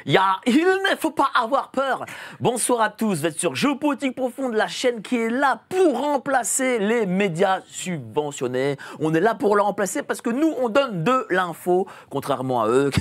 Il ne faut pas avoir peur. Bonsoir à tous, vous êtes sur Géopolitique Profonde, la chaîne qui est là pour remplacer les médias subventionnés. On est là pour le remplacer parce que nous, on donne de l'info, contrairement à eux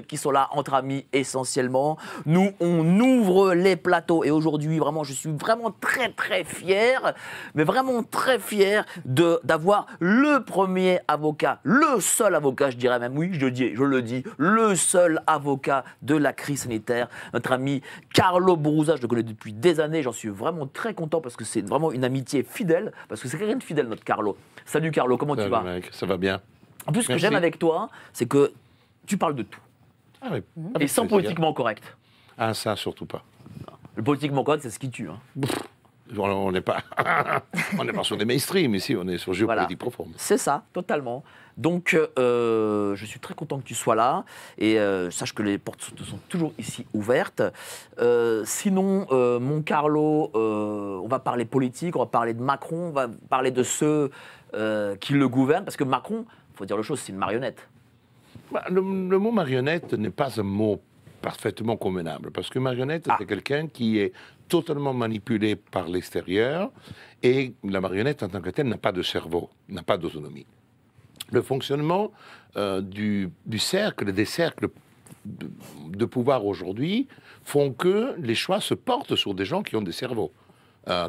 qui sont là entre amis essentiellement. Nous, on ouvre les plateaux et aujourd'hui, vraiment, je suis vraiment très fier, mais vraiment très fier d'avoir le premier avocat, le seul avocat, je dirais même, oui, je le dis, le seul avocat de la crise sanitaire, notre ami Carlo Boruzza. Je le connais depuis des années, j'en suis vraiment très content parce que c'est vraiment une amitié fidèle, parce que c'est quelqu'un de fidèle, notre Carlo. Salut Carlo, comment tu vas? Mec, ça va bien. En plus, ce que j'aime avec toi, c'est que tu parles de tout. Ah oui, et sans politiquement correct. Ah, ça, surtout pas. Le politiquement correct, c'est ce qui tue. On n'est pas, sur des mainstream ici, on est sur Géopolitique Profonde. C'est ça, totalement. Donc, je suis très content que tu sois là et sache que les portes sont toujours ici ouvertes. Sinon, mon Carlo, on va parler politique, on va parler de Macron, on va parler de ceux qui le gouvernent, parce que Macron, il faut dire le chose, c'est une marionnette. Le mot marionnette n'est pas un mot parfaitement convenable, parce que marionnette, c'est quelqu'un qui est totalement manipulé par l'extérieur, et la marionnette en tant que telle n'a pas de cerveau, n'a pas d'autonomie. Le fonctionnement du cercle, des cercles de pouvoir aujourd'hui, font que les choix se portent sur des gens qui ont des cerveaux.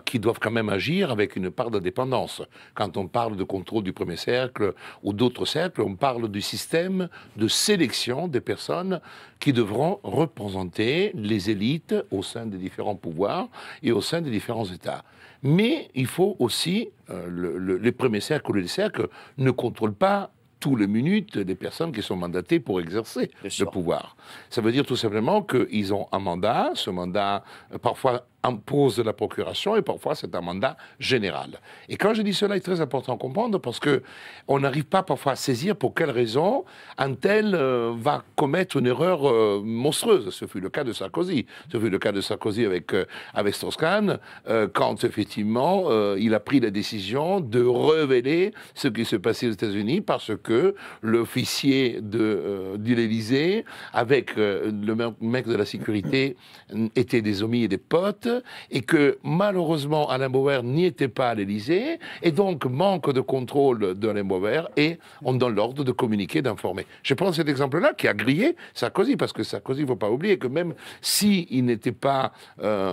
Qui doivent quand même agir avec une part d'indépendance. Quand on parle de contrôle du premier cercle ou d'autres cercles, on parle du système de sélection des personnes qui devront représenter les élites au sein des différents pouvoirs et au sein des différents États. Mais il faut aussi, les premiers cercles ou les cercles ne contrôlent pas toutes les minutes des personnes qui sont mandatées pour exercer le pouvoir. Ça veut dire tout simplement qu'ils ont un mandat, ce mandat parfois impose la procuration et parfois c'est un mandat général. Et quand je dis cela, il est très important à comprendre parce qu'on n'arrive pas parfois à saisir pour quelle raison un tel va commettre une erreur monstrueuse. Ce fut le cas de Sarkozy. Ce fut le cas de Sarkozy avec Strauss-Kahn quand effectivement il a pris la décision de révéler ce qui se passait aux États-Unis parce que l'officier de l'Élysée avec le mec de la sécurité étaient des amis et des potes, et que malheureusement Alain Bauer n'y était pas à l'Élysée, et donc manque de contrôle d'Alain Bauer, et on donne l'ordre de communiquer, d'informer. Je prends cet exemple-là qui a grillé Sarkozy, parce que Sarkozy, il ne faut pas oublier que même s'il n'était pas,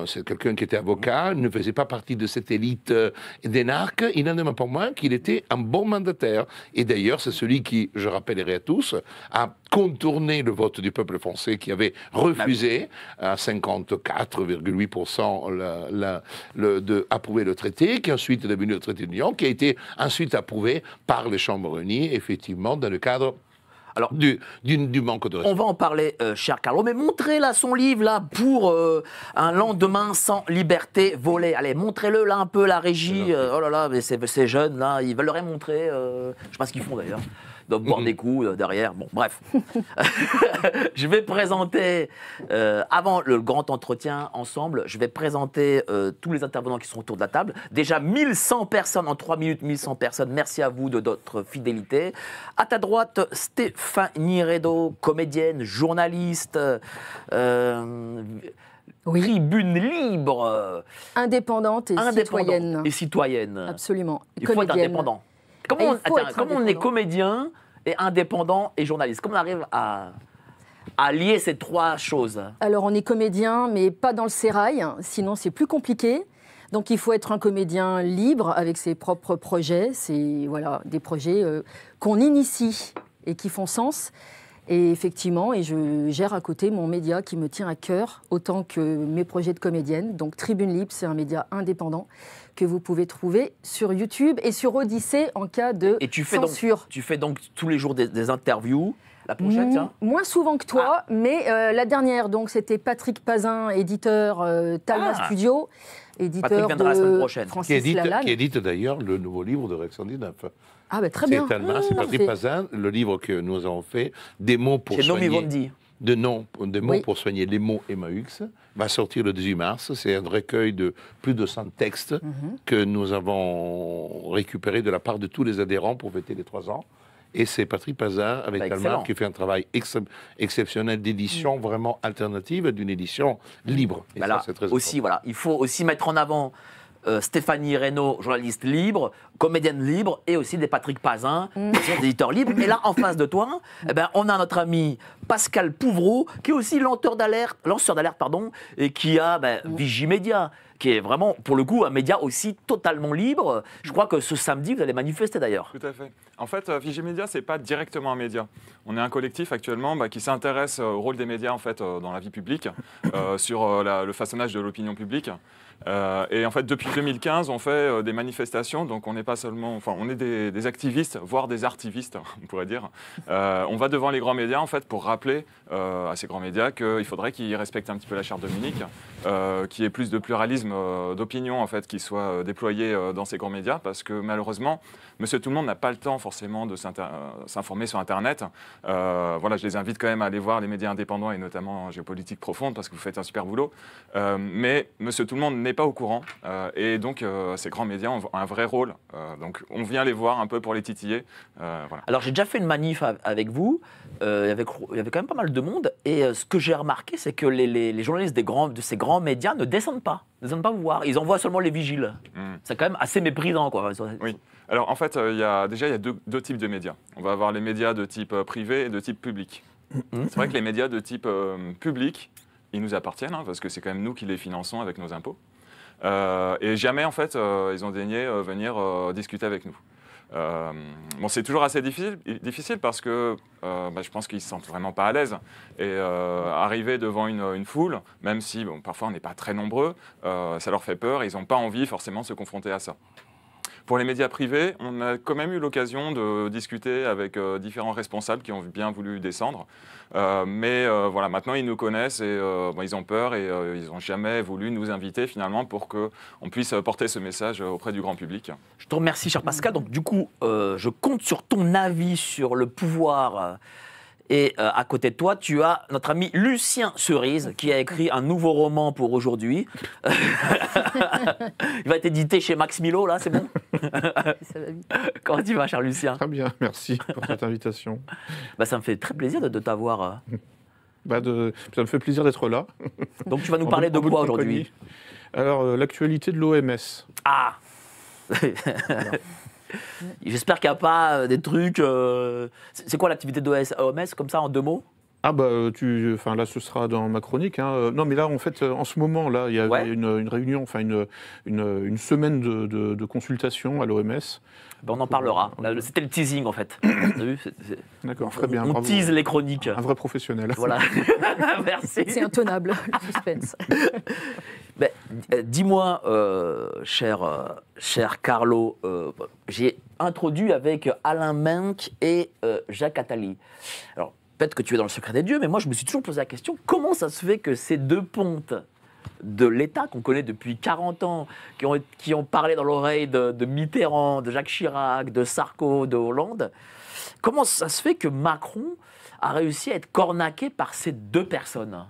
c'est quelqu'un qui était avocat, ne faisait pas partie de cette élite d'énarques, il n'en est pas moins qu'il était un bon mandataire. Et d'ailleurs, c'est celui qui, je rappellerai à tous, a contourné le vote du peuple français qui avait refusé à 54,8% d'approuver le traité, qui ensuite est devenu le traité de Lyon, qui a été ensuite approuvé par les Chambres réunies, effectivement, dans le cadre du manque de respect. On va en parler, cher Carlo, mais montrez là son livre là pour un lendemain sans liberté volée. Allez, montrez-le là un peu, la régie. Oh là là, mais ces jeunes là, ils veulent leur montrer. Je sais pas ce qu'ils font d'ailleurs. Ils doivent boire des coups derrière. Bon, bref. Je vais présenter, avant le grand entretien ensemble, je vais présenter tous les intervenants qui sont autour de la table. Déjà 1100 personnes en 3 minutes, 1100 personnes. Merci à vous de votre fidélité. À ta droite, Stéphanie Redo, comédienne, journaliste, tribune libre. Indépendante et citoyenne. Et citoyenne. Absolument. Il faut être indépendant. Comment on est comédien et indépendant et journaliste? Comment on arrive à lier ces trois choses? Alors, on est comédien, mais pas dans le sérail, sinon c'est plus compliqué. Donc, il faut être un comédien libre avec ses propres projets. C'est des projets qu'on initie et qui font sens. Et effectivement, je gère à côté mon média qui me tient à cœur, autant que mes projets de comédienne. Donc Tribune Libre, c'est un média indépendant que vous pouvez trouver sur YouTube et sur Odyssée en cas de censure. Tu fais donc tous les jours des interviews. La prochaine, tiens. Moins souvent que toi, mais la dernière, donc c'était Patrick Pazin, éditeur Talma Studio, éditeur de Francis Lalanne. Qui édite d'ailleurs le nouveau livre de Rex 119. Ah bah très bien. C'est Patrick Pazin, le livre que nous avons fait, des mots pour soigner. Des mots pour soigner les mots Emmaüx, va sortir le 18 mars. C'est un recueil de plus de 100 textes que nous avons récupérés de la part de tous les adhérents pour fêter les 3 ans. Et c'est Patrick Pazin, avec Excellent. Calmar, qui fait un travail exceptionnel d'édition vraiment alternative, d'une édition libre. Et Voilà, ça, c'est très aussi, important. voilà, il faut aussi mettre en avant Stéphanie Reynaud, journaliste libre, comédienne libre, et aussi des Patrick Pazin, qui sont des éditeurs libres. Et là, en face de toi, eh ben, on a notre ami Pascal Pouvreau, qui est aussi lanceur d'alerte, et qui a Vigimédia, qui est vraiment, pour le coup, un média aussi totalement libre. Je crois que ce samedi, vous allez manifester d'ailleurs. Tout à fait. En fait, Vigimédia, ce n'est pas directement un média. On est un collectif actuellement qui s'intéresse au rôle des médias en fait, dans la vie publique, sur le façonnage de l'opinion publique. Et en fait, depuis 2015, on fait des manifestations, donc on n'est pas seulement, enfin, on est des activistes, voire des artivistes, on pourrait dire. On va devant les grands médias, en fait, pour rappeler à ces grands médias qu'il faudrait qu'ils respectent un petit peu la charte de Munich, qu'il y ait plus de pluralisme d'opinion, en fait, qui soit déployé dans ces grands médias, parce que malheureusement, Monsieur Tout-le-Monde n'a pas le temps forcément de s'informer sur Internet. Voilà, je les invite quand même à aller voir les médias indépendants et notamment Géopolitique Profonde parce que vous faites un super boulot. Mais Monsieur Tout-le-Monde n'est pas au courant et donc ces grands médias ont un vrai rôle. Donc on vient les voir un peu pour les titiller. Voilà. Alors j'ai déjà fait une manif avec vous, il y avait quand même pas mal de monde, et ce que j'ai remarqué, c'est que les journalistes de ces grands médias ne descendent pas vous voir, ils envoient seulement les vigiles. C'est quand même assez méprisant, quoi. Oui. Alors en fait, il y a deux types de médias. On va avoir les médias de type privé et de type public. C'est vrai que les médias de type public, ils nous appartiennent, parce que c'est quand même nous qui les finançons avec nos impôts. Et jamais, en fait, ils ont daigné venir discuter avec nous. Bon, c'est toujours assez difficile parce que je pense qu'ils ne se sentent vraiment pas à l'aise. Et arriver devant une foule, même si parfois on n'est pas très nombreux, ça leur fait peur et ils n'ont pas envie forcément de se confronter à ça. Pour les médias privés, on a quand même eu l'occasion de discuter avec différents responsables qui ont bien voulu descendre. Mais voilà, maintenant ils nous connaissent et ils ont peur et ils n'ont jamais voulu nous inviter finalement pour qu'on puisse porter ce message auprès du grand public. Je te remercie, cher Pascal. Donc du coup, je compte sur ton avis sur le pouvoir. Et à côté de toi, tu as notre ami Lucien Cerise qui a écrit un nouveau roman pour aujourd'hui. Il va être édité chez Max Milo, là, c'est bon? Ça va vite. Comment tu vas, cher Lucien? Très bien, merci pour cette invitation. Ça me fait très plaisir de t'avoir. Ça me fait plaisir d'être là. Donc tu vas nous parler de quoi aujourd'hui? Alors, l'actualité de l'OMS. Ah. J'espère qu'il n'y a pas des trucs... C'est quoi l'activité de l'OMS, comme ça, en 2 mots? Ah là ce sera dans ma chronique. Non mais là en fait en ce moment là il y a une réunion, enfin une semaine de consultation à l'OMS. On en parlera. C'était le teasing en fait. D'accord, très bien. On tease les chroniques. Un vrai professionnel. Voilà. Merci. C'est intenable, le suspense. Dis-moi, cher Carlo, j'ai introduit avec Alain Menck et Jacques Attali. Alors, peut-être que tu es dans le secret des dieux, mais moi, je me suis toujours posé la question, comment ça se fait que ces 2 pontes de l'État qu'on connaît depuis 40 ans, qui ont parlé dans l'oreille de Mitterrand, de Jacques Chirac, de Sarko, de Hollande, comment ça se fait que Macron a réussi à être cornaqué par ces 2 personnes?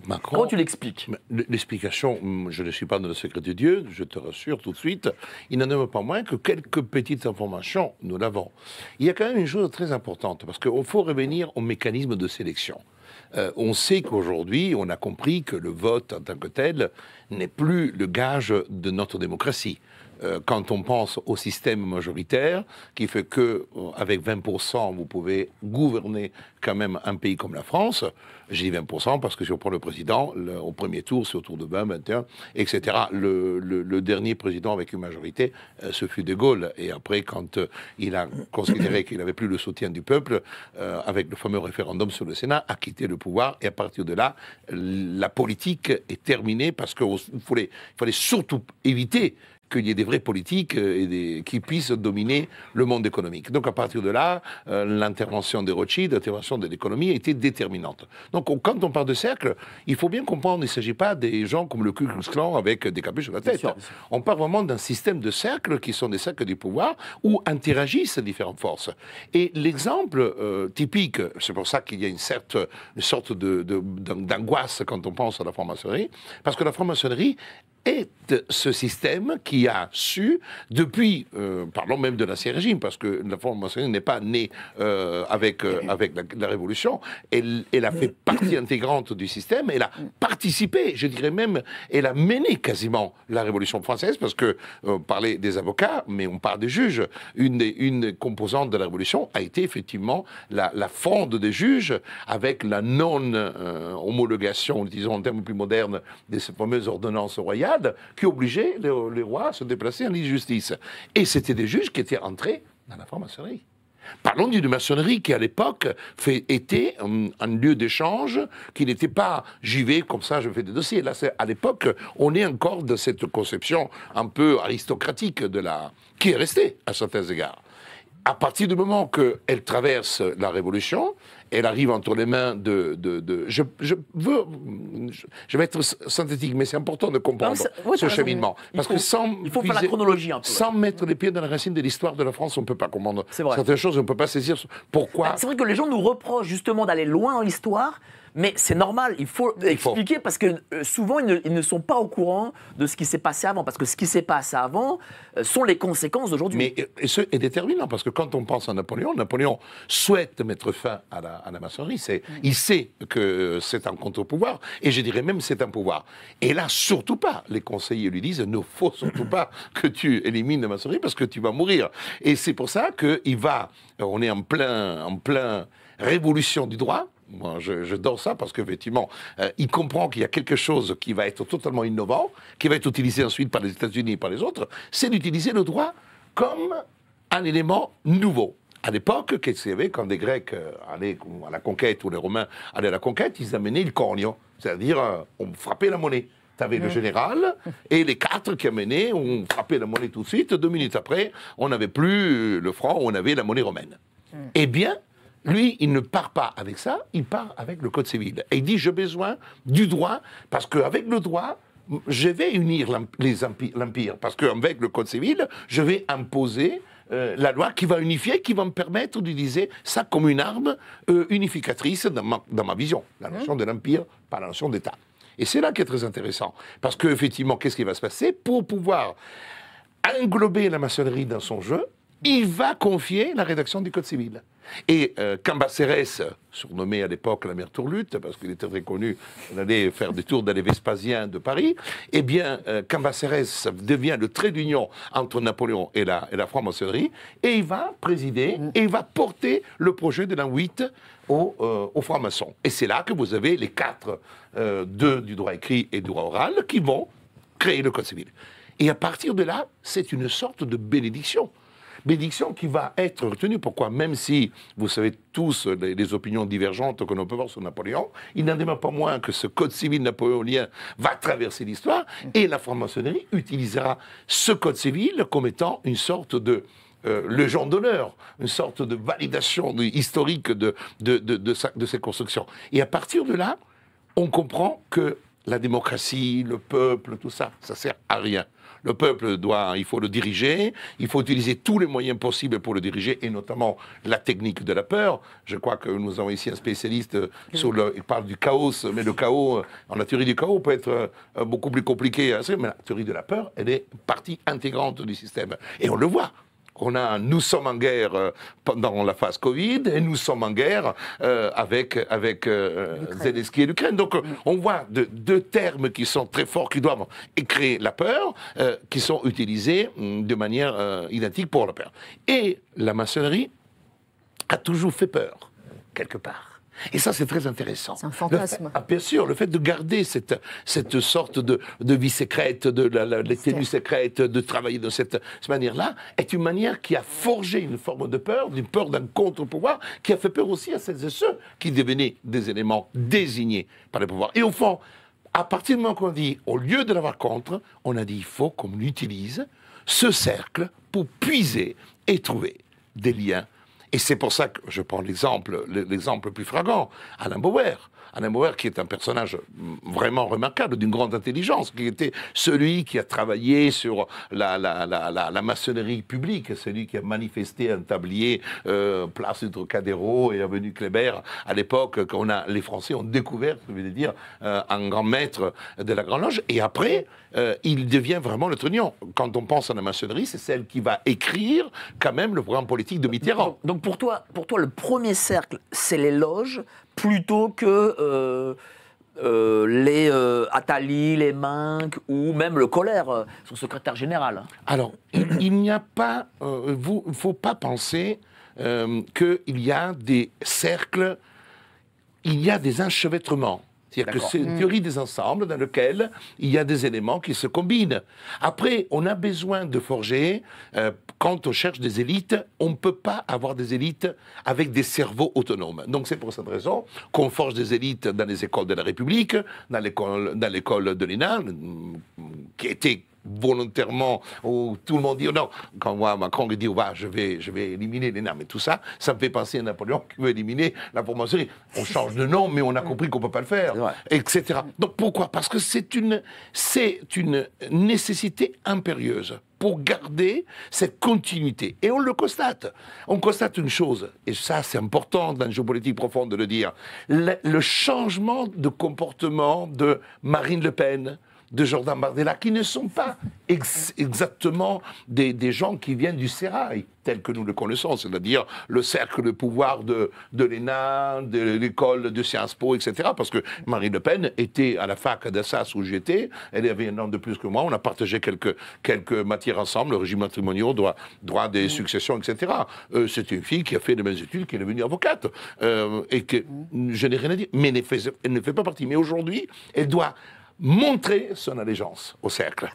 Macron, comment tu l'expliques? L'explication, je ne suis pas dans le secret de Dieu, je te rassure tout de suite, il n'en est pas moins que quelques petites informations, nous l'avons. Il y a quand même une chose très importante, parce qu'il faut revenir au mécanisme de sélection. On sait qu'aujourd'hui, on a compris que le vote en tant que tel n'est plus le gage de notre démocratie. Quand on pense au système majoritaire, qui fait que avec 20%, vous pouvez gouverner quand même un pays comme la France. J'ai dit 20% parce que si on prend le président, au premier tour, c'est autour de 20, 21, etc. Le dernier président avec une majorité, ce fut De Gaulle. Et après, quand il a considéré qu'il n'avait plus le soutien du peuple, avec le fameux référendum sur le Sénat, a quitté le pouvoir. Et à partir de là, la politique est terminée parce qu'il fallait surtout éviter qu'il y ait des vrais politiques qui puissent dominer le monde économique. Donc à partir de là, l'intervention des Rothschild, l'intervention de l'économie était déterminante. Donc quand on parle de cercle, il faut bien comprendre qu'il ne s'agit pas des gens comme le Ku Klux Klan avec des capuches sur la tête. Bien sûr. On parle vraiment d'un système de cercles qui sont des cercles du pouvoir où interagissent différentes forces. Et l'exemple typique, c'est pour ça qu'il y a une sorte d'angoisse quand on pense à la franc-maçonnerie, parce que la franc-maçonnerie est ce système qui a su, depuis, parlons même de l'Ancien Régime, parce que la franc-maçonnerie n'est pas née avec la Révolution, elle a fait partie intégrante du système, elle a participé, je dirais même, elle a mené quasiment la Révolution française, parce que on parlait des avocats, mais on parle des juges. Une composante de la Révolution a été effectivement la fronde des juges, avec la non-homologation, disons en termes plus modernes, de ces fameuses ordonnances royales, qui obligeaient les rois à se déplacer en justice. Et c'était des juges qui étaient entrés dans la franc-maçonnerie. Parlons d'une maçonnerie qui, à l'époque, était un lieu d'échange, qui n'était pas « j'y vais, comme ça, je fais des dossiers ». Là, à l'époque, on est encore de cette conception un peu aristocratique qui est restée à certains égards. À partir du moment qu'elle traverse la Révolution, elle arrive entre les mains je vais être synthétique, mais c'est important de comprendre ce cheminement. Parce que il faut faire la chronologie un peu. Sans mettre les pieds dans la racine de l'histoire de la France, on ne peut pas comprendre certaines choses, on ne peut pas saisir pourquoi. C'est vrai que les gens nous reprochent justement d'aller loin dans l'histoire, mais c'est normal, il faut expliquer, parce que souvent ils ne sont pas au courant de ce qui s'est passé avant, parce que ce qui s'est passé avant sont les conséquences d'aujourd'hui. Mais ce est déterminant, parce que quand on pense à Napoléon, Napoléon souhaite mettre fin à la maçonnerie. Il sait que c'est un contre-pouvoir, et je dirais même c'est un pouvoir. Et là, surtout pas, les conseillers lui disent, ne faut surtout pas que tu élimines la maçonnerie, parce que tu vas mourir. Et c'est pour ça on est en plein révolution du droit. Moi, je dors ça parce qu'effectivement, il comprend qu'il y a quelque chose qui va être totalement innovant, qui va être utilisé ensuite par les États-Unis et par les autres, c'est d'utiliser le droit comme un élément nouveau. À l'époque, qu'est-ce qu'il y avait quand les Grecs allaient à la conquête ou les Romains allaient à la conquête, ils amenaient le cornio, c'est-à-dire on frappait la monnaie. Tu avais le général et les 4 qui amenaient, on frappait la monnaie tout de suite, 2 minutes après, on n'avait plus le franc, on avait la monnaie romaine. Eh bien, lui, il ne part pas avec ça, il part avec le Code civil. Et il dit, j'ai besoin du droit, parce qu'avec le droit, je vais unir l'Empire. Parce qu'avec le Code civil, je vais imposer la loi qui va unifier, qui va me permettre d'utiliser ça comme une arme unificatrice dans ma vision. La notion de l'Empire, pas la notion d'État. Et c'est là qui est très intéressant. Parce qu'effectivement, qu'est-ce qui va se passer? Pour pouvoir englober la maçonnerie dans son jeu, il va confier la rédaction du Code civil. Et Cambacérès, surnommé à l'époque la mère Tourlutte, parce qu'il était très connu, il allait faire des tours dans les Vespasiens de Paris, eh bien, Cambacérès devient le trait d'union entre Napoléon et la franc-maçonnerie, et il va présider, et il va porter le projet de l'an 8 aux francs-maçons. Et c'est là que vous avez les 4 du droit écrit et du droit oral qui vont créer le Code civil. Et à partir de là, c'est une sorte de bénédiction. Bénédiction qui va être retenue. Pourquoi? Même si vous savez tous les opinions divergentes que l'on peut voir sur Napoléon, il n'en demeure pas moins que ce code civil napoléonien va traverser l'histoire et la franc-maçonnerie utilisera ce code civil comme étant une sorte de légion d'honneur, une sorte de validation historique de ces constructions. Et à partir de là, on comprend que la démocratie, le peuple, tout ça, ça sert à rien. Le peuple il faut le diriger, il faut utiliser tous les moyens possibles pour le diriger, et notamment la technique de la peur. Je crois que nous avons ici un spécialiste il parle du chaos, mais le chaos, la théorie du chaos peut être beaucoup plus compliquée, mais la théorie de la peur, elle est partie intégrante du système. Et on le voit. Nous sommes en guerre pendant la phase Covid et nous sommes en guerre avec Zelensky et l'Ukraine. Donc on voit deux termes qui sont très forts, qui doivent créer la peur, qui sont utilisés de manière identique pour la peur. Et la maçonnerie a toujours fait peur, quelque part. Et ça, c'est très intéressant. C'est un fantasme. Bien sûr, le fait de garder cette sorte de vie secrète, les tenues secrètes, de travailler de cette manière-là, est une manière qui a forgé une forme de peur, d'une peur d'un contre-pouvoir, qui a fait peur aussi à celles et ceux qui devenaient des éléments désignés par le pouvoir. Et au fond, à partir du moment qu'on dit, au lieu de l'avoir contre, on a dit, il faut qu'on utilise ce cercle pour puiser et trouver des liens. Et c'est pour ça que je prends l'exemple le plus flagrant, Alain Bauer. Alain Bauer, qui est un personnage vraiment remarquable, d'une grande intelligence, qui était celui qui a travaillé sur la maçonnerie publique, celui qui a manifesté un tablier place du Trocadéro et avenue Kléber, à l'époque, quand les Français ont découvert, je veux dire, un grand maître de la Grande Loge. Et après, il devient vraiment le trognon. Quand on pense à la maçonnerie, c'est celle qui va écrire quand même le programme politique de Mitterrand. Donc pour toi, le premier cercle, c'est les loges, plutôt que les Attali, les Minc ou même le Colère, son secrétaire général. Alors, il n'y a pas... il ne faut pas penser qu'il y a des cercles, il y a des enchevêtrements. C'est-à-dire que c'est une théorie des ensembles dans lequel il y a des éléments qui se combinent. Après, on a besoin de forger. Quand on cherche des élites, on ne peut pas avoir des élites avec des cerveaux autonomes. Donc c'est pour cette raison qu'on forge des élites dans les écoles de la République, dans l'école de l'ENA, qui était volontairement, où tout le monde dit non. Quand moi, Macron dit je vais éliminer l'ENA, mais tout ça, ça me fait penser à Napoléon qui veut éliminer la franc-maçonnerie. On change de nom, mais on a compris qu'on ne peut pas le faire, etc. Donc pourquoi? Parce que c'est une nécessité impérieuse pour garder cette continuité. Et on le constate. On constate une chose, et ça c'est important dans le géopolitique profond de le dire, le changement de comportement de Marine Le Pen, de Jordan Bardella, qui ne sont pas exactement des gens qui viennent du sérail, tel que nous le connaissons, c'est-à-dire le cercle de pouvoir de l'ENA, de l'école de Sciences Po, etc. Parce que Marine Le Pen était à la fac d'Assas où j'étais, elle avait un an de plus que moi, on a partagé quelques matières ensemble, le régime matrimonial, droit des successions, etc. C'était une fille qui a fait les mêmes études, qui est devenue avocate, et que je n'ai rien à dire, mais elle ne fait pas partie. Mais aujourd'hui, elle doit montrer son allégeance au cercle.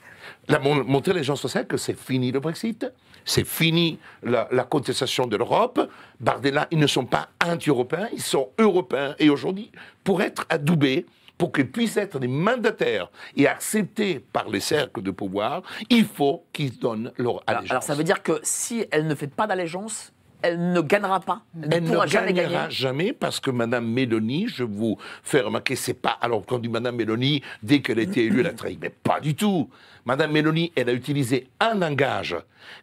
Montrer l'allégeance au cercle, c'est fini le Brexit, c'est fini la contestation de l'Europe. Bardella, ils ne sont pas anti-européens, ils sont européens. Et aujourd'hui, pour être adoubés, pour qu'ils puissent être des mandataires et acceptés par les cercles de pouvoir, il faut qu'ils donnent leur allégeance. Alors ça veut dire que si elle ne fait pas d'allégeance, elle ne gagnera pas. Elle ne gagnera jamais parce que Mme Mélanie, je vous fais remarquer, c'est pas... Alors, quand on dit Mme Mélanie, dès qu'elle a été élue, elle a trahi. Mais pas du tout. Mme Mélanie, elle a utilisé un langage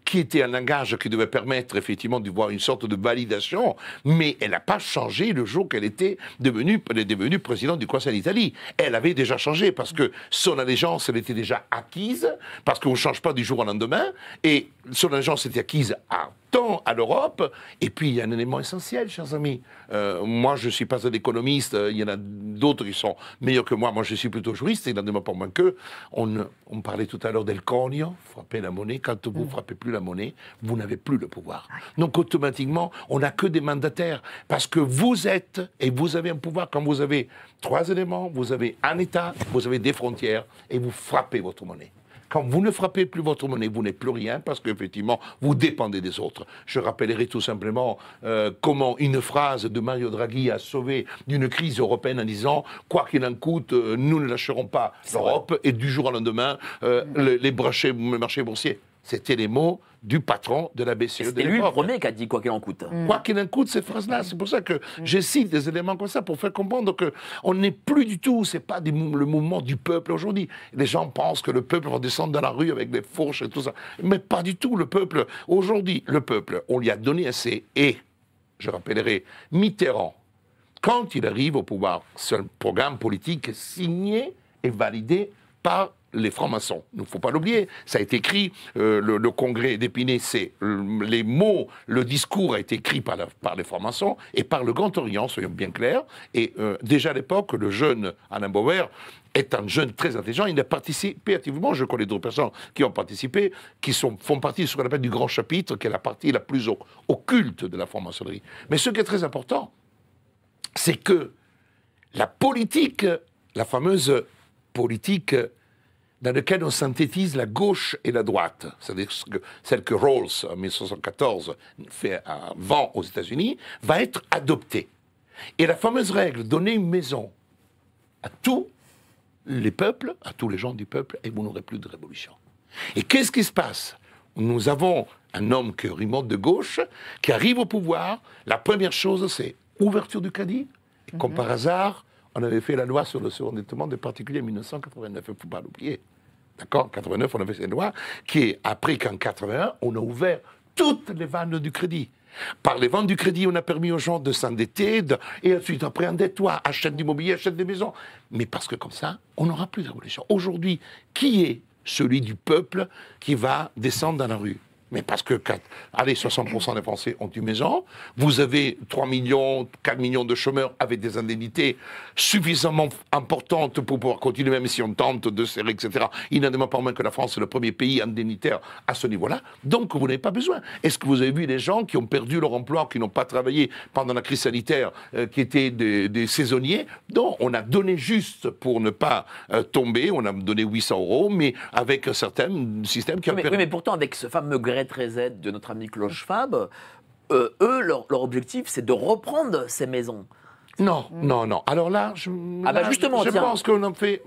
qui était un langage qui devait permettre effectivement de voir une sorte de validation, mais elle n'a pas changé le jour qu'elle est devenue présidente du Conseil d'Italie. Elle avait déjà changé parce que son allégeance, elle était déjà acquise, parce qu'on ne change pas du jour au lendemain, et son allégeance était acquise tant à l'Europe. Et puis il y a un élément essentiel, chers amis. Moi, je ne suis pas un économiste, il y en a d'autres qui sont meilleurs que moi. Moi, je suis plutôt juriste, et il n'en demeure pas moins qu'eux. On parlait tout à l'heure del conio, frapper la monnaie. Quand vous ne frappez plus la monnaie, vous n'avez plus le pouvoir. Donc automatiquement, on n'a que des mandataires. Parce que vous êtes, et vous avez un pouvoir, quand vous avez 3 éléments, vous avez un État, vous avez des frontières, et vous frappez votre monnaie. Quand vous ne frappez plus votre monnaie, vous n'êtes plus rien parce qu'effectivement, vous dépendez des autres. Je rappellerai tout simplement comment une phrase de Mario Draghi a sauvé d'une crise européenne en disant « Quoi qu'il en coûte, nous ne lâcherons pas l'Europe » et du jour au lendemain, les marchés boursiers. C'était les mots du patron de la BCE. C'était lui le premier qui a dit « quoi qu'il en coûte ». Quoi qu'il en coûte, cette phrase-là. C'est pour ça que je cite des éléments comme ça pour faire comprendre qu'on n'est plus du tout, c'est pas le mouvement du peuple aujourd'hui. Les gens pensent que le peuple va descendre dans la rue avec des fourches et tout ça. Mais pas du tout. Le peuple, aujourd'hui, le peuple, on lui a donné assez. Et, je rappellerai, Mitterrand, quand il arrive au pouvoir, c'est un programme politique signé et validé par les francs-maçons. Il ne faut pas l'oublier. Ça a été écrit, le congrès d'Épinay, c'est les mots, le discours a été écrit par les francs-maçons et par le Grand Orient, soyons bien clairs. Et déjà à l'époque, le jeune Alain Bauer est un jeune très intelligent. Il a participé activement, je connais d'autres personnes qui ont participé, qui font partie de ce qu'on appelle du grand chapitre, qui est la partie la plus occulte de la franc-maçonnerie. Mais ce qui est très important, c'est que la politique, la fameuse politique dans laquelle on synthétise la gauche et la droite, c'est-à-dire celle que Rawls, en 1914, fait vend aux États-Unis, va être adoptée. Et la fameuse règle, donner une maison à tous les peuples, à tous les gens du peuple, et vous n'aurez plus de révolution. Et qu'est-ce qui se passe? Nous avons un homme qui remonte de gauche, qui arrive au pouvoir. La première chose, c'est ouverture du Cadi. Et comme par hasard, on avait fait la loi sur le surendettement des particuliers en 1989, il ne faut pas l'oublier. D'accord, en 89, on avait fait une loi qui est, après qu'en 81, on a ouvert toutes les vannes du crédit. Par les ventes du crédit, on a permis aux gens de s'endetter, et ensuite, après, endette-toi, achète du mobilier, achète des maisons. Mais parce que comme ça, on n'aura plus de révolution. Aujourd'hui, qui est celui du peuple qui va descendre dans la rue? Mais parce que, 60% des Français ont une maison, vous avez 3 millions, 4 millions de chômeurs avec des indemnités suffisamment importantes pour pouvoir continuer, même si on tente de serrer, etc. Il n'en demeure pas moins que la France est le premier pays indemnitaire à ce niveau-là, donc vous n'avez pas besoin. Est-ce que vous avez vu des gens qui ont perdu leur emploi, qui n'ont pas travaillé pendant la crise sanitaire, qui étaient des saisonniers? Non, on a donné juste pour ne pas tomber, on a donné 800 €, mais avec un certain système qui a permis... Oui, mais pourtant, avec ce fameux Great Reset de notre ami Klaus Schwab, eux, leur objectif, c'est de reprendre ces maisons. Non, non, non. Alors là, je pense qu'on en fait...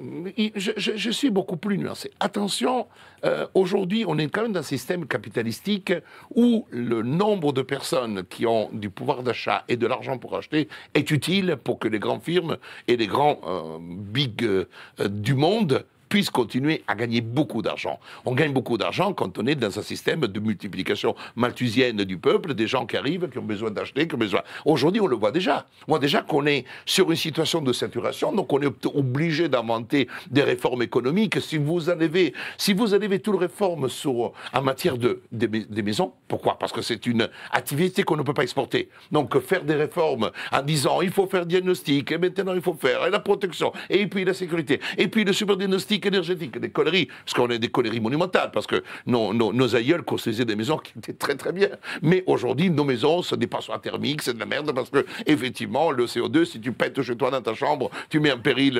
Je suis beaucoup plus nuancé. Attention, aujourd'hui, on est quand même dans un système capitalistique où le nombre de personnes qui ont du pouvoir d'achat et de l'argent pour acheter est utile pour que les grandes firmes et les grands big du monde puissent continuer à gagner beaucoup d'argent. On gagne beaucoup d'argent quand on est dans un système de multiplication malthusienne du peuple, des gens qui arrivent, qui ont besoin d'acheter, qui ont besoin... Aujourd'hui, on le voit déjà. On voit déjà qu'on est sur une situation de saturation, donc on est obligé d'inventer des réformes économiques. Si vous enlevez tout le réforme en matière des maisons, pourquoi? Parce que c'est une activité qu'on ne peut pas exporter. Donc faire des réformes en disant il faut faire diagnostic, et maintenant il faut faire et la protection, et puis la sécurité, et puis le super diagnostic énergétique, des conneries, parce qu'on a des conneries monumentales, parce que nos aïeuls construisaient des maisons qui étaient très très bien. Mais aujourd'hui, nos maisons, ce n'est pas soit thermique, c'est de la merde, parce que effectivement, le CO2, si tu pètes chez toi dans ta chambre, tu mets en péril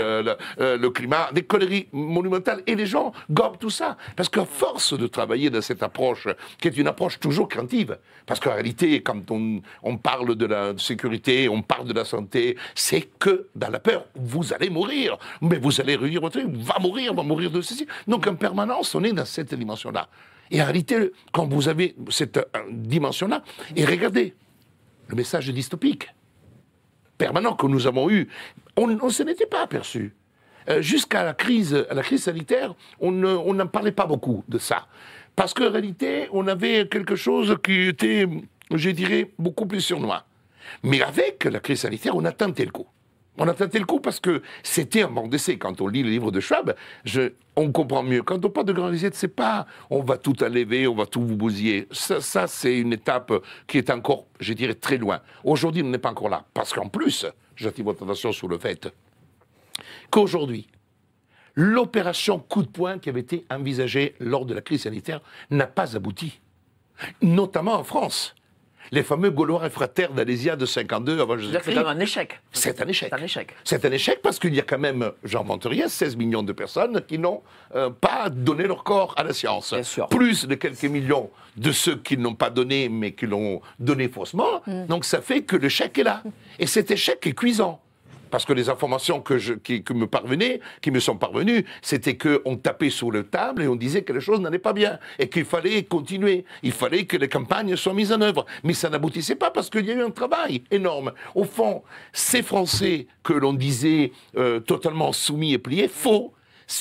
le climat, des conneries monumentales. Et les gens gobent tout ça, parce qu'à force de travailler dans cette approche, qui est une approche toujours craintive, parce qu'en réalité, quand on parle de la sécurité, on parle de la santé, c'est que dans la peur, vous allez mourir, mais vous allez réunir votre vie, va mourir de ceci. Donc en permanence, on est dans cette dimension-là. Et en réalité, quand vous avez cette dimension-là, et regardez, le message dystopique permanent que nous avons eu, on ne s'en était pas aperçu. Jusqu'à la crise sanitaire, on n'en parlait pas beaucoup de ça. Parce qu'en réalité, on avait quelque chose qui était, je dirais, beaucoup plus surnois. Mais avec la crise sanitaire, on a tenté le coup. On a tenté le coup parce que c'était un banc d'essai. Quand on lit le livre de Schwab, on comprend mieux. Quand on parle de grand reset, c'est pas on va tout enlever, on va tout vous bousiller. Ça c'est une étape qui est encore, je dirais, très loin. Aujourd'hui, on n'est pas encore là. Parce qu'en plus, j'attire votre attention sur le fait qu'aujourd'hui, l'opération coup de poing qui avait été envisagée lors de la crise sanitaire n'a pas abouti. Notamment en France. Les fameux Gaulois réfractaires d'Alésia de 52 avant Jésus-Christ. C'est quand même un échec. C'est un échec. C'est un échec. C'est un échec parce qu'il y a quand même, j'en vante rien, 16 millions de personnes qui n'ont pas donné leur corps à la science. Bien sûr. Plus de quelques millions de ceux qui n'ont pas donné, mais qui l'ont donné faussement. Donc ça fait que l'échec est là. Et cet échec est cuisant. Parce que les informations qui me sont parvenues, c'était qu'on tapait sur la table et on disait que les choses n'allaient pas bien et qu'il fallait continuer. Il fallait que les campagnes soient mises en œuvre. Mais ça n'aboutissait pas parce qu'il y a eu un travail énorme. Au fond, ces Français que l'on disait totalement soumis et pliés, faux.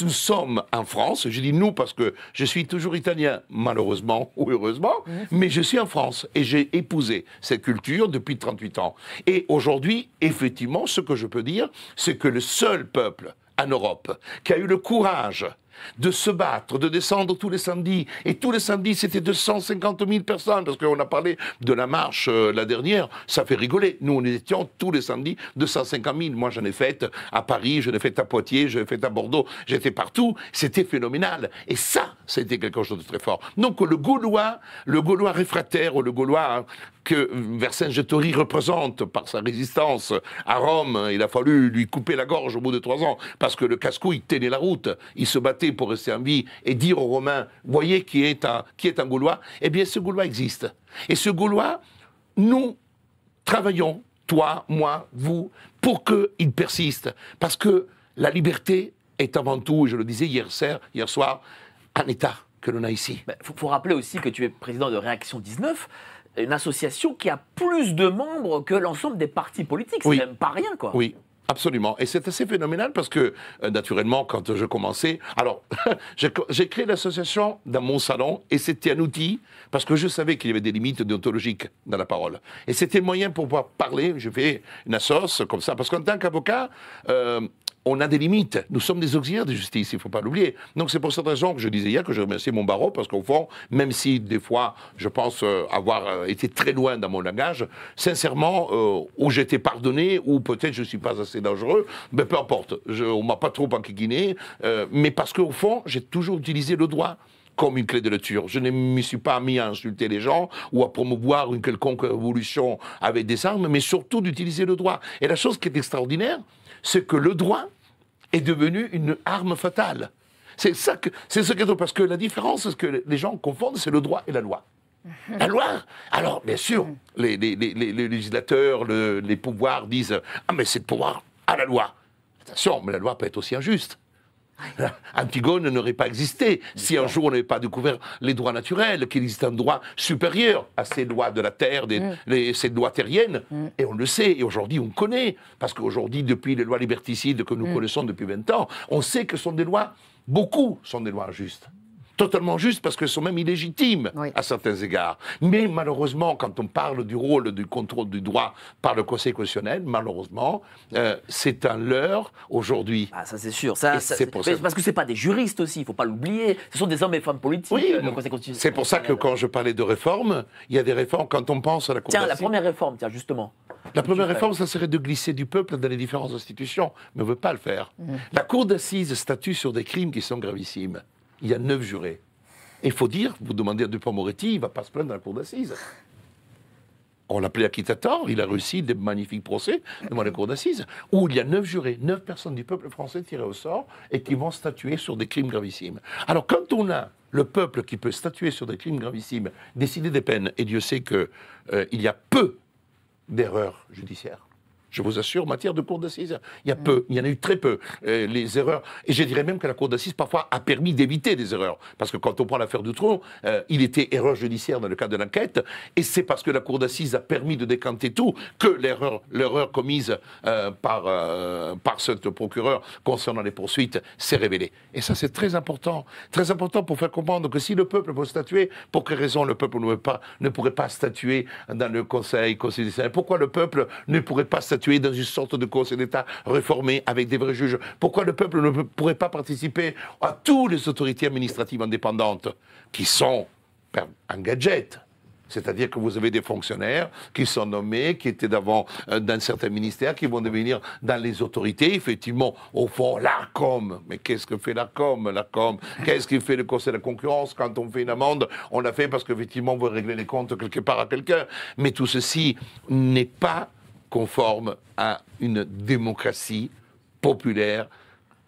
Nous sommes en France, je dis nous parce que je suis toujours italien, malheureusement ou heureusement, mais je suis en France et j'ai épousé cette culture depuis 38 ans. Et aujourd'hui, effectivement, ce que je peux dire, c'est que le seul peuple en Europe qui a eu le courage de se battre, de descendre tous les samedis. Et tous les samedis, c'était 250 000 personnes, parce qu'on a parlé de la marche la dernière, ça fait rigoler. Nous, on étions tous les samedis 250 000. Moi, j'en ai fait à Paris, j'en ai fait à Poitiers, j'en ai fait à Bordeaux, j'étais partout. C'était phénoménal. Et ça, c'était quelque chose de très fort. Donc, le Gaulois réfractaire, le Gaulois que Vercingétorix représente par sa résistance à Rome, il a fallu lui couper la gorge au bout de 3 ans, parce que le casse-couille tenait la route. Il se battait pour rester en vie et dire aux Romains, voyez qui est un Gaulois, eh bien ce Gaulois existe. Et ce Gaulois, nous travaillons, toi, moi, vous, pour qu'il persiste. Parce que la liberté est avant tout, et je le disais hier soir, un État que l'on a ici. Il faut rappeler aussi que tu es président de Réaction 19, une association qui a plus de membres que l'ensemble des partis politiques. C'est même pas rien, quoi. Oui. Absolument. Et c'est assez phénoménal parce que, naturellement, quand je commençais... Alors, j'ai créé l'association dans mon salon et c'était un outil parce que je savais qu'il y avait des limites déontologiques dans la parole. Et c'était le moyen pour pouvoir parler. Je fais une assoce comme ça parce qu'en tant qu'avocat... on a des limites. Nous sommes des auxiliaires de justice, il ne faut pas l'oublier. Donc c'est pour cette raison que je disais hier que je remerciais mon barreau, parce qu'au fond, même si des fois je pense avoir été très loin dans mon langage, sincèrement, où j'étais pardonné, ou peut-être je ne suis pas assez dangereux, ben, peu importe. On ne m'a pas trop enquiquiné, mais parce qu'au fond, j'ai toujours utilisé le droit comme une clé de lecture. Je ne me suis pas mis à insulter les gens ou à promouvoir une quelconque révolution avec des armes, mais surtout d'utiliser le droit. Et la chose qui est extraordinaire, c'est que le droit est devenu une arme fatale. C'est ce qui est drôle, parce que la différence, c'est ce que les gens confondent, c'est le droit et la loi. La loi, alors bien sûr, les législateurs, les pouvoirs disent « Ah mais c'est le pouvoir à la loi ». Attention, mais la loi peut être aussi injuste. Antigone n'aurait pas existé si un jour on n'avait pas découvert les droits naturels, qu'il existe un droit supérieur à ces lois de la terre, ces lois terriennes, et on le sait, et aujourd'hui on connaît, parce qu'aujourd'hui, depuis les lois liberticides que nous connaissons depuis 20 ans, on sait que ce sont des lois, beaucoup sont des lois injustes. Totalement justes parce qu'elles sont même illégitimes à certains égards. Mais malheureusement, quand on parle du rôle du contrôle du droit par le Conseil constitutionnel, malheureusement, c'est un leurre aujourd'hui. Ah, ça c'est sûr. Parce que ce n'est pas des juristes aussi, il ne faut pas l'oublier. Ce sont des hommes et femmes politiques, le Conseil constitutionnel. C'est pour ça que quand je parlais de réforme, il y a des réformes quand on pense à la Cour d'assises. Tiens, la première réforme, justement. La première réforme, ça serait de glisser du peuple dans les différentes institutions, mais on ne veut pas le faire. La Cour d'assises statue sur des crimes qui sont gravissimes. Il y a 9 jurés. Et il faut dire, vous demandez à Dupond-Moretti, il ne va pas se plaindre dans la Cour d'assises. On l'appelait acquittateur, il a réussi des magnifiques procès devant la Cour d'assises, où il y a 9 jurés, 9 personnes du peuple français tirées au sort et qui vont statuer sur des crimes gravissimes. Alors quand on a le peuple qui peut statuer sur des crimes gravissimes, décider des peines, et Dieu sait qu'il y a peu d'erreurs judiciaires. Je vous assure, en matière de cour d'assises, il y en a eu très peu. Les erreurs, et je dirais même que la cour d'assises, parfois, a permis d'éviter des erreurs. Parce que quand on prend l'affaire Dutronc, il était erreur judiciaire dans le cadre de l'enquête, et c'est parce que la cour d'assises a permis de décanter tout que l'erreur commise par ce procureur concernant les poursuites s'est révélée. Et ça, c'est très important pour faire comprendre que si le peuple peut statuer, pour quelle raison le peuple ne pourrait pas statuer dans le Conseil constitutionnel? Pourquoi le peuple ne pourrait pas statuer dans une sorte de Conseil d'État réformé avec des vrais juges? Pourquoi le peuple ne pourrait pas participer à toutes les autorités administratives indépendantes qui sont un gadget? C'est-à-dire que vous avez des fonctionnaires qui sont nommés, qui étaient d'avant dans certains ministères, qui vont devenir dans les autorités. Effectivement, au fond, l'ARCOM. Mais qu'est-ce que fait l'ARCOM? Qu'est-ce qu'il fait le Conseil de la concurrence? Quand on fait une amende, on l'a fait parce qu'effectivement, on veut régler les comptes quelque part à quelqu'un. Mais tout ceci n'est pas conforme à une démocratie populaire,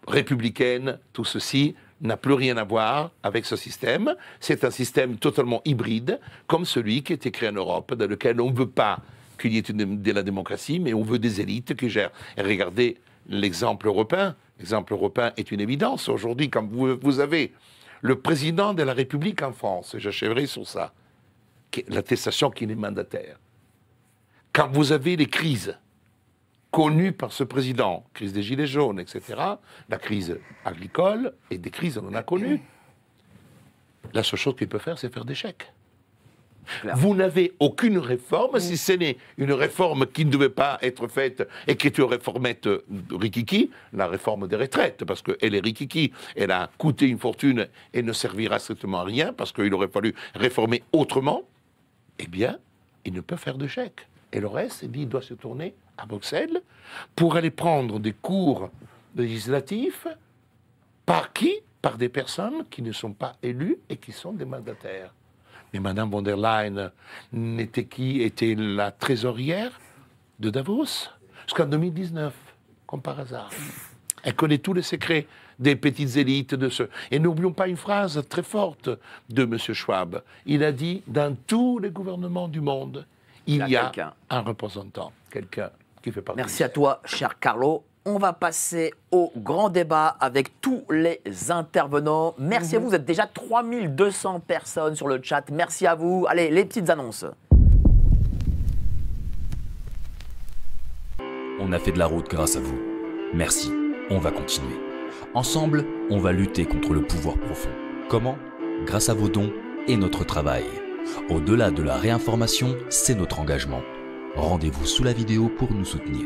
républicaine. Tout ceci n'a plus rien à voir avec ce système. C'est un système totalement hybride, comme celui qui a été créé en Europe, dans lequel on ne veut pas qu'il y ait de la démocratie, mais on veut des élites qui gèrent. Et regardez l'exemple européen. L'exemple européen est une évidence. Aujourd'hui, quand vous avez le président de la République en France, et j'achèverai sur ça, l'attestation qu'il est mandataire, quand vous avez les crises connues par ce président, crise des gilets jaunes, etc., la crise agricole et des crises, on en a connu, la seule chose qu'il peut faire, c'est faire des chèques. Vous n'avez aucune réforme, si ce n'est une réforme qui ne devait pas être faite et qui est une réformette rikiki, la réforme des retraites, parce qu'elle est rikiki, elle a coûté une fortune et ne servira strictement à rien, parce qu'il aurait fallu réformer autrement. Eh bien, il ne peut faire de chèques. Et le reste, il doit se tourner à Bruxelles pour aller prendre des cours législatifs. Par qui? Par des personnes qui ne sont pas élues et qui sont des mandataires. Mais Mme von der Leyen était la trésorière de Davos jusqu'en 2019, comme par hasard. Elle connaît tous les secrets des petites élites de ceux. Et n'oublions pas une phrase très forte de M. Schwab. Il a dit, dans tous les gouvernements du monde, il y a un représentant, quelqu'un qui fait partie. Merci à toi, cher Carlo. On va passer au grand débat avec tous les intervenants. Merci à vous, vous êtes déjà 3200 personnes sur le chat. Merci à vous. Allez, les petites annonces. On On a fait de la route grâce à vous. Merci, on va continuer. Ensemble, on va lutter contre le pouvoir profond. Comment? Grâce à vos dons et notre travail. Au-delà de la réinformation, c'est notre engagement. Rendez-vous sous la vidéo pour nous soutenir.